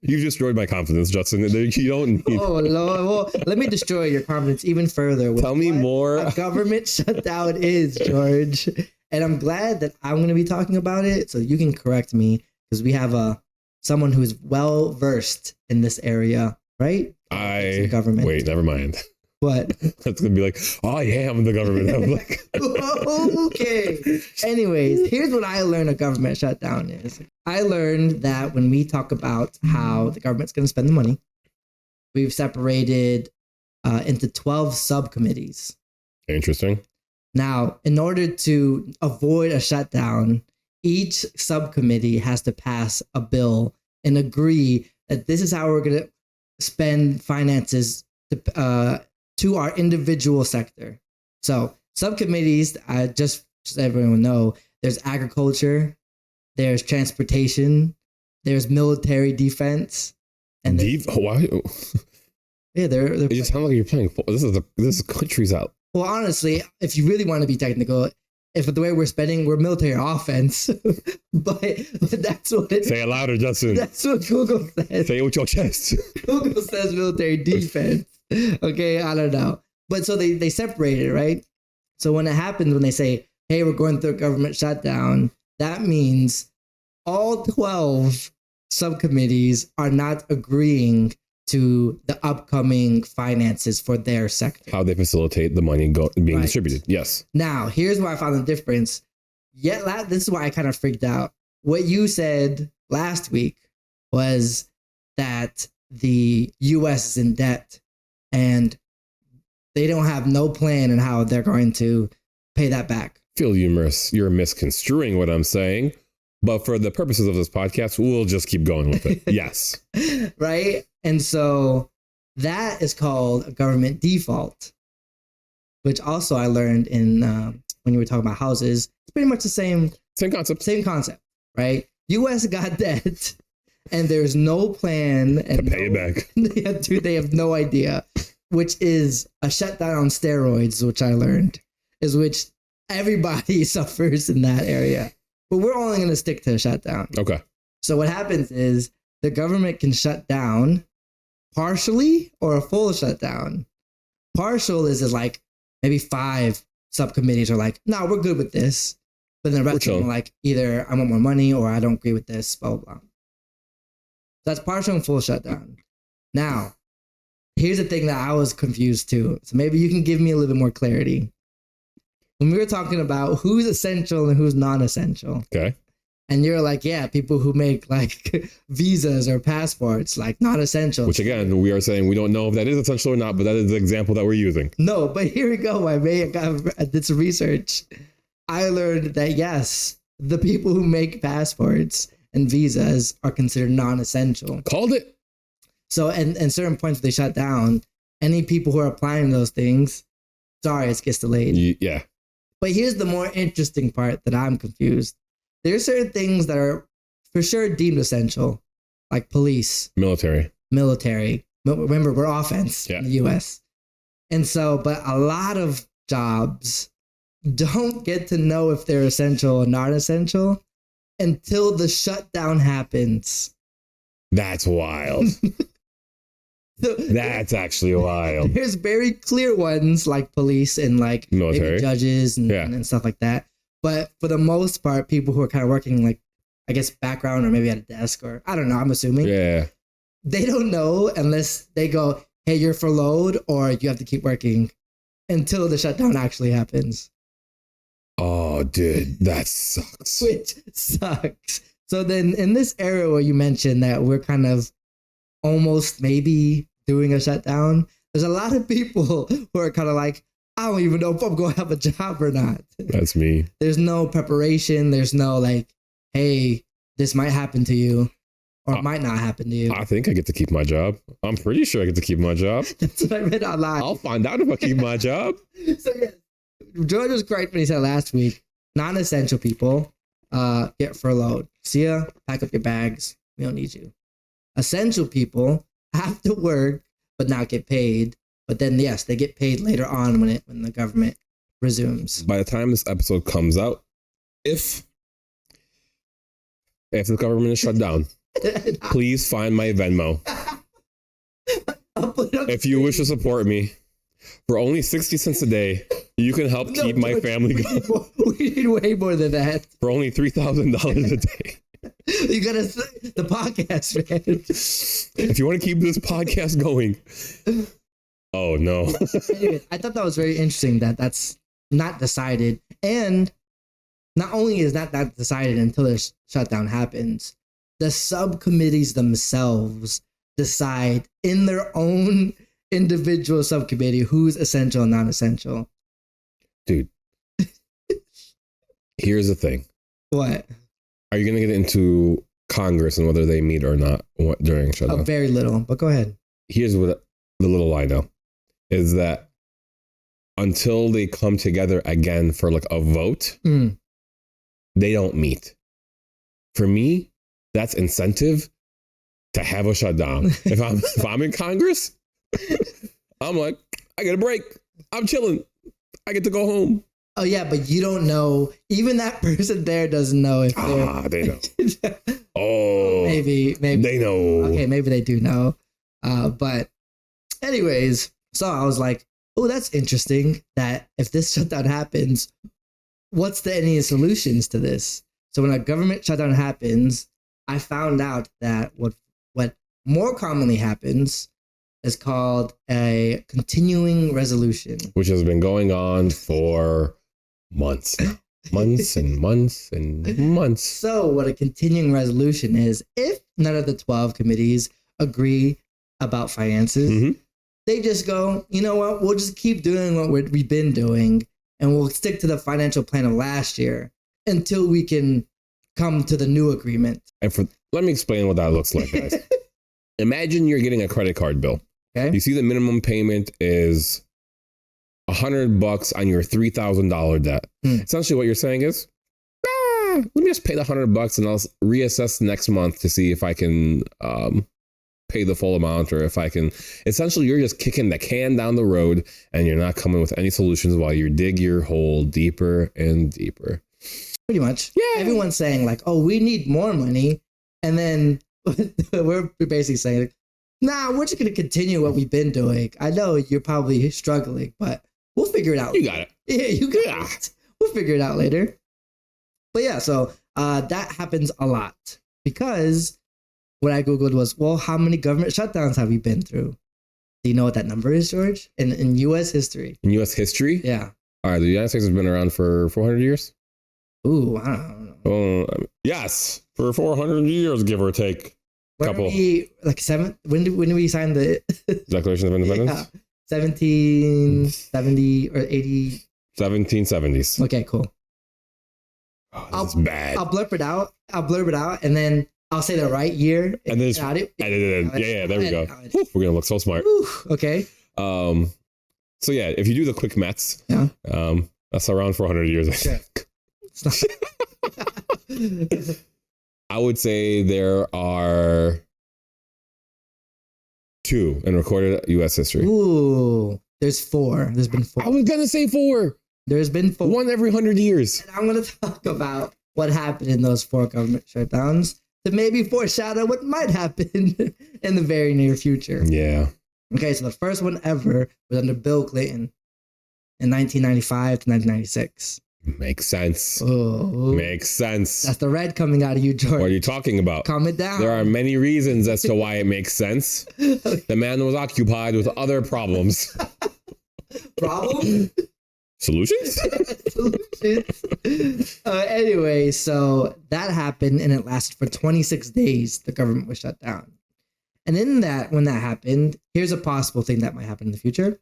You've destroyed my confidence, Justin. You don't need. Oh, Lord. Well, let me destroy your confidence even further. With Tell me what more. A government shutdown is, George. And I'm glad that I'm going to be talking about it, so you can correct me, because we have someone who is well versed in this area, right? Government. Wait, never mind. What? That's gonna be like, oh, I am the government. I'm like, okay. Anyways, here's what I learned a government shutdown is. I learned that when we talk about how the government's going to spend the money, we've separated into 12 subcommittees. Interesting. Now, in order to avoid a shutdown, each subcommittee has to pass a bill and agree that this is how we're going to spend finances to our individual sector. So subcommittees, just so everyone know, there's agriculture, there's transportation, there's military defense, and why? Yeah, they're It just sounds like you're playing. This is countries out. Well, honestly, if you really want to be technical, if the way we're spending, we're military offense, but that's what it. Say it louder, Justin. That's what Google says. Say it with your chest. Google says military defense. Okay, I don't know. But so they separate it, right? So when it happens, when they say, hey, we're going through a government shutdown, that means all 12 subcommittees are not agreeing to the upcoming finances for their sector. How they facilitate the money being distributed. Yes. Now, here's where I found the difference. This is why I kind of freaked out. What you said last week was that the U.S. is in debt and they don't have no plan in how they're going to pay that back. Feel you're misconstruing what I'm saying, but for the purposes of this podcast, we'll just keep going with it. Yes. Right? And so that is called a government default, which also I learned in when you were talking about houses. It's pretty much the same concept. Same concept, right? U.S. got debt, and there's no plan and to pay it back. Dude, they have no idea, which is a shutdown on steroids, which I learned, is which everybody suffers in that area. But we're only going to stick to a shutdown. Okay. So what happens is the government can shut down partially or a full shutdown. Partial is like maybe 5 subcommittees are like, no, we're good with this. But then the rest of them are like, either I want more money or I don't agree with this, blah, blah, blah. That's partial and full shutdown. Now, here's the thing that I was confused too. So maybe you can give me a little bit more clarity. When we were talking about who's essential and who's non-essential. Okay. And you're like, yeah, people who make like visas or passports, like not essential. Which again, we are saying we don't know if that is essential or not, but that is the example that we're using. No, but here we go. I did some research. I learned that yes, the people who make passports and visas are considered non-essential. Called it. So, and certain points they shut down, any people who are applying those things, sorry, it gets delayed. Yeah. But here's the more interesting part that I'm confused. There are certain things that are for sure deemed essential, like police, military. Remember, we're offense in the U.S. And so, but a lot of jobs don't get to know if they're essential or not essential until the shutdown happens. That's wild. That's actually wild. There's very clear ones like police and like military judges and stuff like that. But for the most part, people who are kind of working like, I guess, background or maybe at a desk or I don't know, I'm assuming. Yeah. They don't know unless they go, hey, you're furloughed or you have to keep working until the shutdown actually happens. Oh, dude, that sucks. Which sucks. So then in this era where you mentioned that we're kind of almost maybe doing a shutdown, there's a lot of people who are kind of like, I don't even know if I'm going to have a job or not. That's me. There's no preparation. There's no like, hey, this might happen to you or it might not happen to you. I think I get to keep my job. I'm pretty sure I get to keep my job. That's what I read online. I'll find out if I keep my job. So yeah, George was correct when he said last week, non-essential people get furloughed. See ya, pack up your bags. We don't need you. Essential people have to work but not get paid. But then, yes, they get paid later on when the government resumes. By the time this episode comes out, if the government is shut down, Please find my Venmo. If you wish to support me for only 60 cents a day, you can help keep my family going. We need way more than that. For only $3,000 a day. You gotta the podcast, man. If you want to keep this podcast going. Oh no. Anyways, I thought that was very interesting that that's not decided, and not only is that not decided until the shutdown happens, the subcommittees themselves decide in their own individual subcommittee who's essential and non-essential. Dude, here's the thing. What? Are you going to get into Congress and whether they meet or not during shutdown? Very little, but go ahead. Here's what the little I know is that until they come together again for like a vote, they don't meet. For me, that's incentive to have a shutdown. If I'm in Congress, I'm like, I get a break. I'm chilling. I get to go home. Oh yeah, but you don't know. Even that person there doesn't know if they know. Oh, maybe they know. Okay, maybe they do know. But anyways, so I was like, oh, that's interesting. That if this shutdown happens, what's any solutions to this? So when a government shutdown happens, I found out that what more commonly happens is called a continuing resolution, which has been going on for months and months and months. So what a continuing resolution is, if none of the 12 committees agree about finances, they just go, you know what, we'll just keep doing what we've been doing, and we'll stick to the financial plan of last year until we can come to the new agreement. And let me explain what that looks like, guys. Imagine you're getting a credit card bill. Okay. You see the minimum payment is $100 on your $3,000 debt. Essentially what you're saying is, let me just pay the $100 and I'll reassess next month to see if I can pay the full amount, or if I can. Essentially, you're just kicking the can down the road and you're not coming with any solutions while you dig your hole deeper and deeper. Pretty much. Yeah. Everyone's saying like, oh, we need more money. And then we're basically saying, nah, we're just going to continue what we've been doing. I know you're probably struggling, but we'll figure it out. You got it. Yeah, you got it. We'll figure it out later. But yeah, so that happens a lot, because what I Googled was, well, how many government shutdowns have we been through? Do you know what that number is, George? In U.S. history. In U.S. history? Yeah. All right, the United States has been around for 400 years? Ooh, I don't know. Yes, for 400 years, give or take. When did we sign the Declaration of Independence? Yeah, 1770 or 80. 1770s. Okay, cool. Oh, that's bad. I'll blurb it out, and then I'll say the right year. And then yeah, there we go. We're gonna look so smart. Okay. So yeah, if you do the quick maths, that's around 400 years. I think. I would say there are 2 in recorded U.S. history. Ooh, there's 4. There's been 4. I was gonna say 4. There's been 4. 1 every 100 years. And I'm gonna talk about what happened in those 4 government shutdowns to maybe foreshadow what might happen in the very near future. Yeah. Okay, so the first one ever was under Bill Clinton in 1995 to 1996. Makes sense. Oh, makes sense. That's the red coming out of you, George. What are you talking about? Calm it down. There are many reasons as to why it makes sense. The man was occupied with other problems. Problem? Solutions? Solutions. Anyway, so that happened, and it lasted for 26 days. The government was shut down. And in that, when that happened, here's a possible thing that might happen in the future.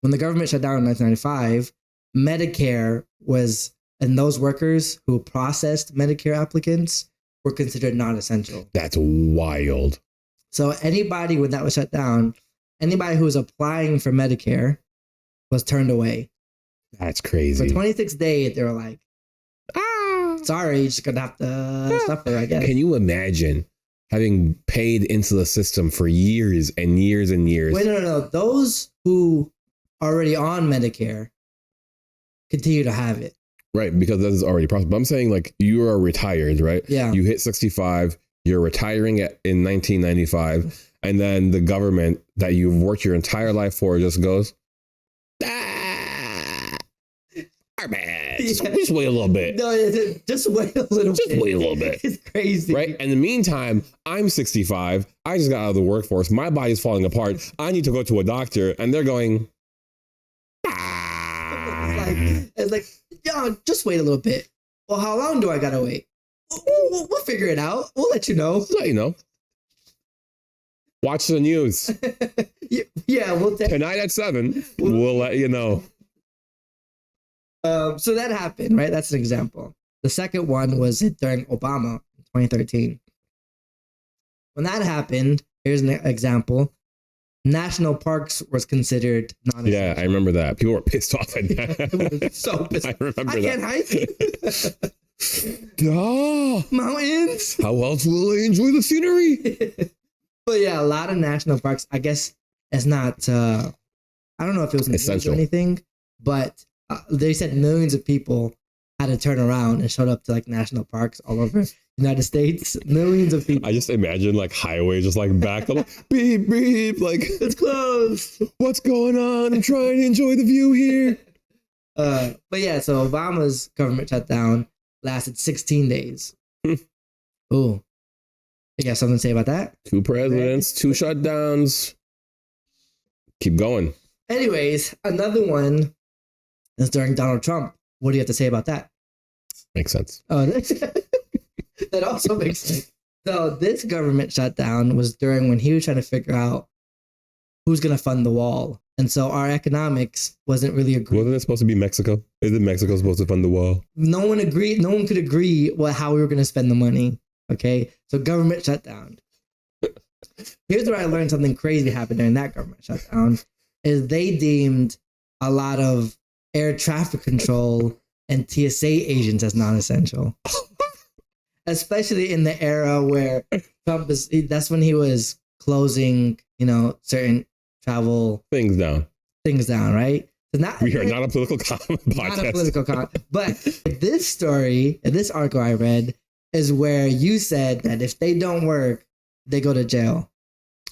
When the government shut down in 1995, Medicare was, and those workers who processed Medicare applicants were considered non-essential. That's wild. So anybody, when that was shut down, anybody who was applying for Medicare was turned away. That's crazy. For 26 days, they were like, sorry, you're just going to have to suffer, I guess. Can you imagine having paid into the system for years and years and years? Wait, no. Those who are already on Medicare continue to have it. Right, because that is already processed. But I'm saying, like, you are retired, right? Yeah. You hit 65, you're retiring in 1995, and then the government that you've worked your entire life for just goes, man, just wait a little bit. No, just wait a little bit. Just wait a little bit. It's crazy. Right? In the meantime, I'm 65. I just got out of the workforce. My body's falling apart. I need to go to a doctor. And they're going, It's like, yo, just wait a little bit. Well, how long do I got to wait? We'll figure it out. We'll let you know. Let you know. Watch the news. Yeah, we'll tonight at 7, we'll let you know. So that happened, right? That's an example. The second one was during Obama in 2013. When that happened, here's an example. National parks was considered non-essential. Yeah, I remember that. People were pissed off at that. It was so pissed. I remember I that. can't hike. Mountains. How else will I enjoy the scenery? But yeah, a lot of national parks, I guess it's not, I don't know if it was essential or anything, but they said millions of people had to turn around and showed up to like national parks all over the United States. Millions of people. I just imagine like highways just like back up, beep, beep, like it's closed. What's going on? I'm trying to enjoy the view here. But yeah, so Obama's government shutdown lasted 16 days. Ooh. You got something to say about that? 2 presidents, 2 shutdowns. Keep going. Anyways, another one is during Donald Trump. What do you have to say about that? Makes sense. Oh, that also makes sense. So this government shutdown was during when he was trying to figure out who's going to fund the wall. And so our economics wasn't really agreed. Wasn't it supposed to be Mexico? Isn't Mexico supposed to fund the wall? No one agreed. No one could agree how we were going to spend the money. Okay. So government shutdown. Here's where I learned something crazy happened during that government shutdown is they deemed a lot of air traffic control and TSA agents as non-essential. Especially in the era where Trump that's when he was closing, certain travel things down, right? So we are not a political podcast. Not a political but this story, this article I read, is where you said that if they don't work, they go to jail.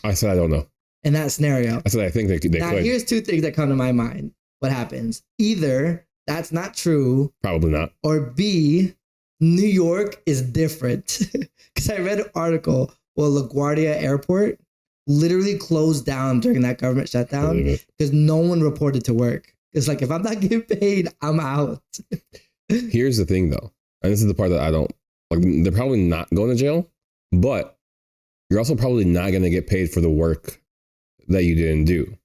I said I don't know. In that scenario. I said I think they could. Now, here's 2 things that come to my mind. What happens? Either that's not true. Probably not. Or B, New York is different. Because I read an article where LaGuardia Airport literally closed down during that government shutdown because no one reported to work. It's like, if I'm not getting paid, I'm out. Here's the thing, though. And this is the part that I don't like. They're probably not going to jail, but you're also probably not going to get paid for the work that you didn't do.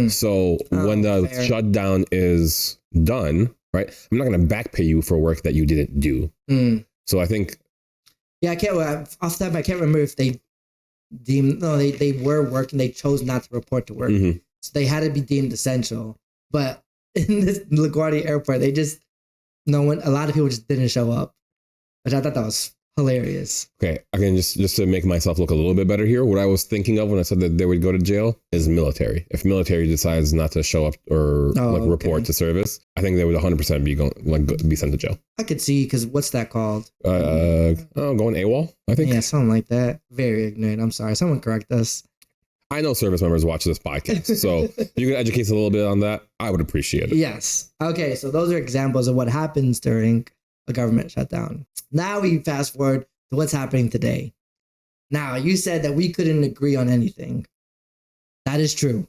So when the shutdown is done, right, I'm not going to back pay you for work that you didn't do. So I think. Yeah, I can't, off the top, I can't remember if they deemed, no, they were working, they chose not to report to work. So they had to be deemed essential. But in this LaGuardia Airport, a lot of people just didn't show up, which I thought that was hilarious. Okay, again, just to make myself look a little bit better here, what I was thinking of when I said that they would go to jail is military. If military decides not to show up or report to service, I think they would 100% be sent to jail. I could see, because what's that called? Going AWOL, I think. Yeah, something like that. Very ignorant. I'm sorry. Someone correct us. I know service members watch this podcast, so you can educate us a little bit on that. I would appreciate it. Yes. Okay, so those are examples of what happens during a government shutdown. Now we fast forward to what's happening today. Now, you said that we couldn't agree on anything. That is true.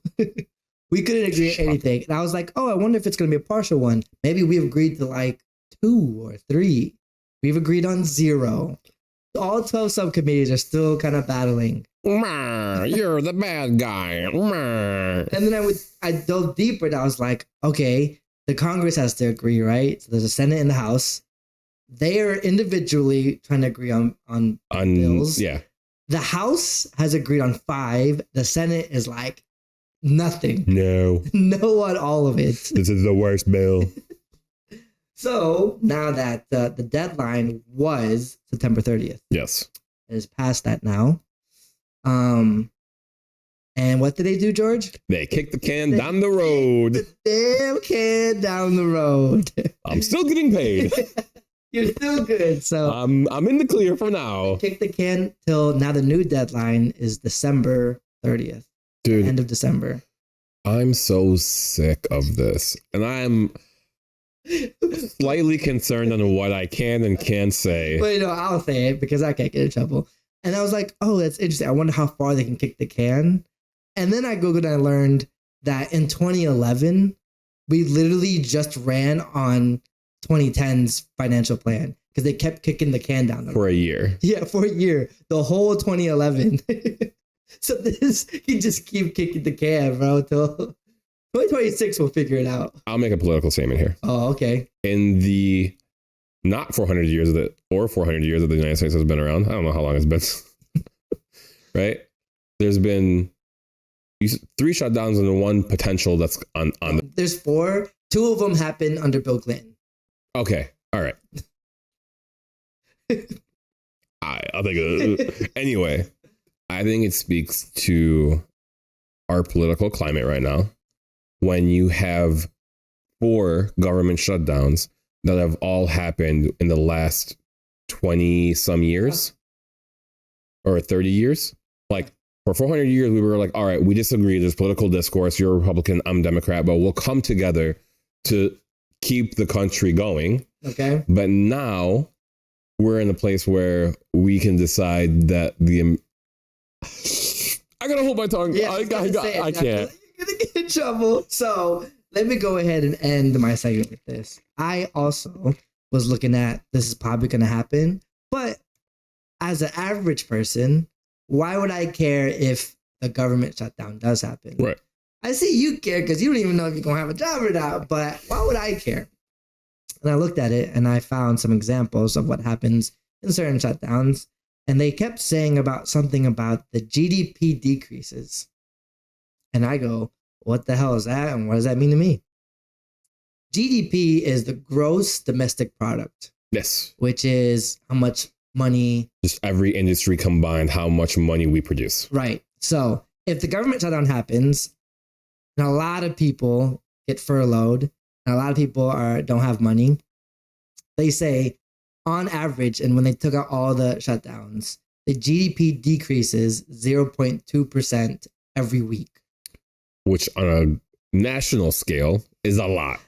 We couldn't agree on anything. And I was like, I wonder if it's going to be a partial one. Maybe we've agreed to like 2 or 3. We've agreed on 0. All 12 subcommittees are still kind of battling. You're the bad guy. And then I dove deeper and I was like, okay, the Congress has to agree, right? So there's a Senate and the House. They are individually trying to agree on bills. Yeah. The House has agreed on 5. The Senate is like nothing. No on all of it. This is the worst bill. So now that the deadline was September 30th. Yes. It is past that now. And what did they do, George? They kicked the can down the road. The damn can down the road. I'm still getting paid. You're still good. So I'm in the clear for now. Kick the can till now. The new deadline is December 30th. Dude, end of December. I'm so sick of this. And I'm slightly concerned on what I can and can't say. But I'll say it because I can't get in trouble. And I was like, oh, that's interesting. I wonder how far they can kick the can. And then I Googled and I learned that in 2011, we literally just ran on 2010's financial plan because they kept kicking the can down. For a year. Yeah, for a year. The whole 2011. So you just keep kicking the can, bro, till 2026 we'll figure it out. I'll make a political statement here. Oh, okay. In the not 400 years of it, or 400 years that the United States has been around, I don't know how long it's been, right? There's been 3 shutdowns and 1 potential that's on the... There's 4. 2 of them happened under Bill Clinton. Okay, all right. I'll take it. Anyway, I think it speaks to our political climate right now when you have 4 government shutdowns that have all happened in the last 20 some years or 30 years. Like for 400 years, we were like, all right, we disagree. There's political discourse. You're a Republican, I'm Democrat, but we'll come together to keep the country going. Okay. But now we're in a place where we can decide that I gotta hold my tongue. Yeah, I can't. You're gonna get in trouble. So let me go ahead and end my segment with this. I also was looking at this is probably going to happen, but as an average person, why would I care if the government shutdown does happen? Right. I see you care because you don't even know if you're going to have a job or not, but why would I care? And I looked at it and I found some examples of what happens in certain shutdowns. And they kept saying something about the GDP decreases. And I go, what the hell is that? And what does that mean to me? GDP is the gross domestic product. Yes. Which is how much money. Just every industry combined, how much money we produce. Right. So if the government shutdown happens and a lot of people get furloughed and a lot of people don't have money, they say on average, and when they took out all the shutdowns, the GDP decreases 0.2% every week. Which on a national scale is a lot.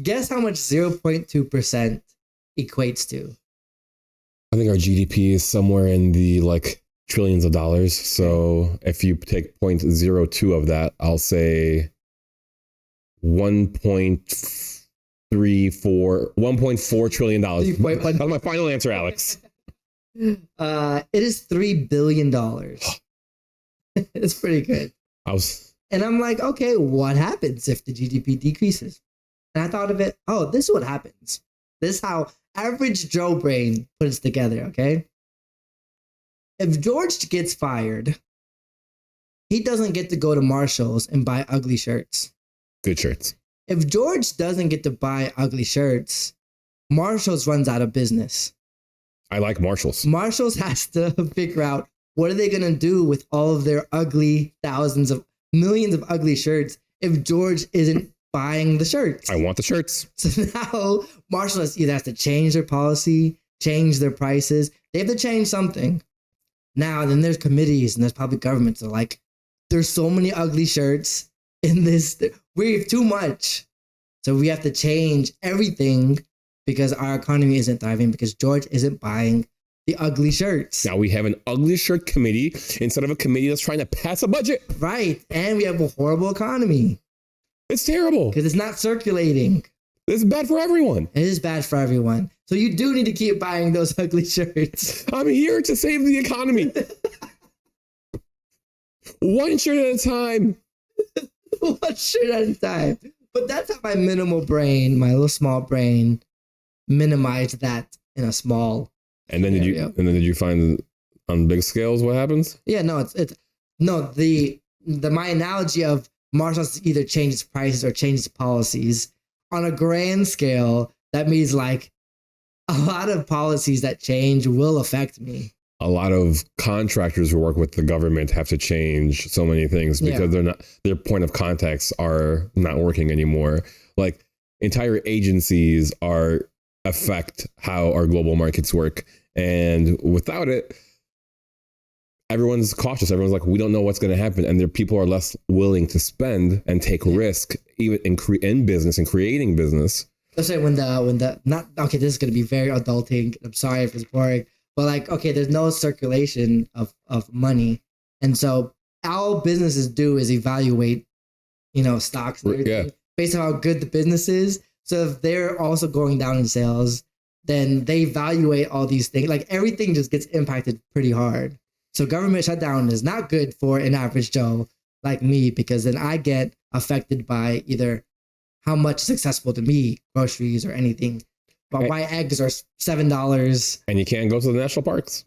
Guess how much 0.2% equates to? I think our GDP is somewhere in the trillions of dollars. So if you take 0.02 of that, I'll say 1.4 trillion dollars. That's my final answer, Alex. It is $3 billion. It's pretty good. And I'm like, okay, what happens if the GDP decreases? And I thought of it, this is what happens. This is how average Joe brain puts together, okay? If George gets fired, he doesn't get to go to Marshall's and buy ugly shirts. Good shirts. If George doesn't get to buy ugly shirts, Marshall's runs out of business. I like Marshall's. Marshall's has to figure out what are they going to do with all of their ugly millions of ugly shirts if George isn't buying the shirts. I want the shirts. So now Marshall either has to change their policy, change their prices. They have to change something. Now, then there's committees and there's public governments that are like, there's so many ugly shirts in this. We have too much. So we have to change everything because our economy isn't thriving because George isn't buying the ugly shirts. Now we have an ugly shirt committee instead of a committee that's trying to pass a budget. Right. And we have a horrible economy. It's terrible. Because it's not circulating. It's bad for everyone. It is bad for everyone. So you do need to keep buying those ugly shirts. I'm here to save the economy. One shirt at a time. One shirt at a time. But that's how my little small brain, minimized that in a small. And then area. did you find on big scales what happens? Yeah, no, my analogy of Marshall's either change its prices or change its policies on a grand scale, that means a lot of policies that change will affect me. A lot of contractors who work with the government have to change so many things because their point of contacts are not working anymore. Entire agencies are affect how our global markets work. And without it, everyone's cautious. Everyone's like, we don't know what's going to happen. And people are less willing to spend and take risk, even in business and creating business. Let's say when the not okay, this is going to be very adulting. I'm sorry if it's boring, but like, okay, there's no circulation of money. And so all businesses do is evaluate, stocks and everything based on how good the business is. So if they're also going down in sales, then they evaluate all these things. Like everything just gets impacted pretty hard. So government shutdown is not good for an average Joe like me, because then I get affected by either how much is accessible to me, groceries or anything. But why eggs are $7. And you can't go to the national parks.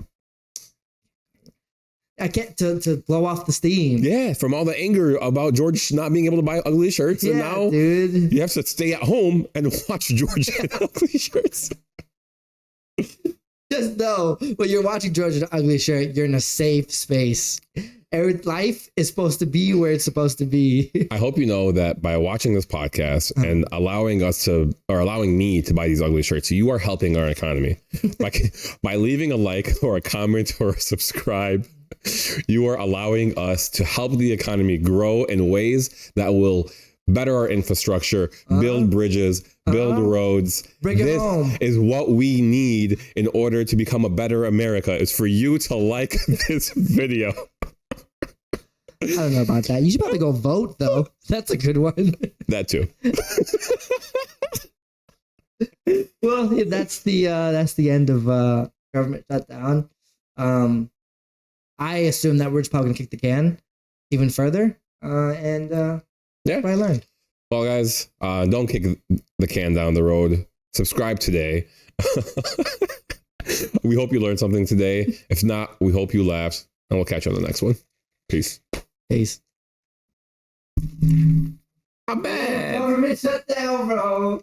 I can't to blow off the steam. Yeah, from all the anger about George not being able to buy ugly shirts. And now dude, you have to stay at home and watch George in ugly shirts. Just know when you're watching George in an ugly shirt, you're in a safe space. Life is supposed to be where it's supposed to be. I hope you know that by watching this podcast and allowing me to buy these ugly shirts, you are helping our economy. By leaving a like or a comment or a subscribe, you are allowing us to help the economy grow in ways that will better our infrastructure, build bridges, build roads. Bring it home. This is what we need in order to become a better America, is for you to like this video. I don't know about that. You should probably go vote, though. That's a good one. That too. Well, that's the end of government shutdown. I assume that we're just probably gonna kick the can even further. That's what I learned. Well, guys, don't kick the can down the road. Subscribe today. We hope you learned something today. If not, we hope you laughed, and we'll catch you on the next one. Peace. Peace. I'm bad. Government shut down, bro.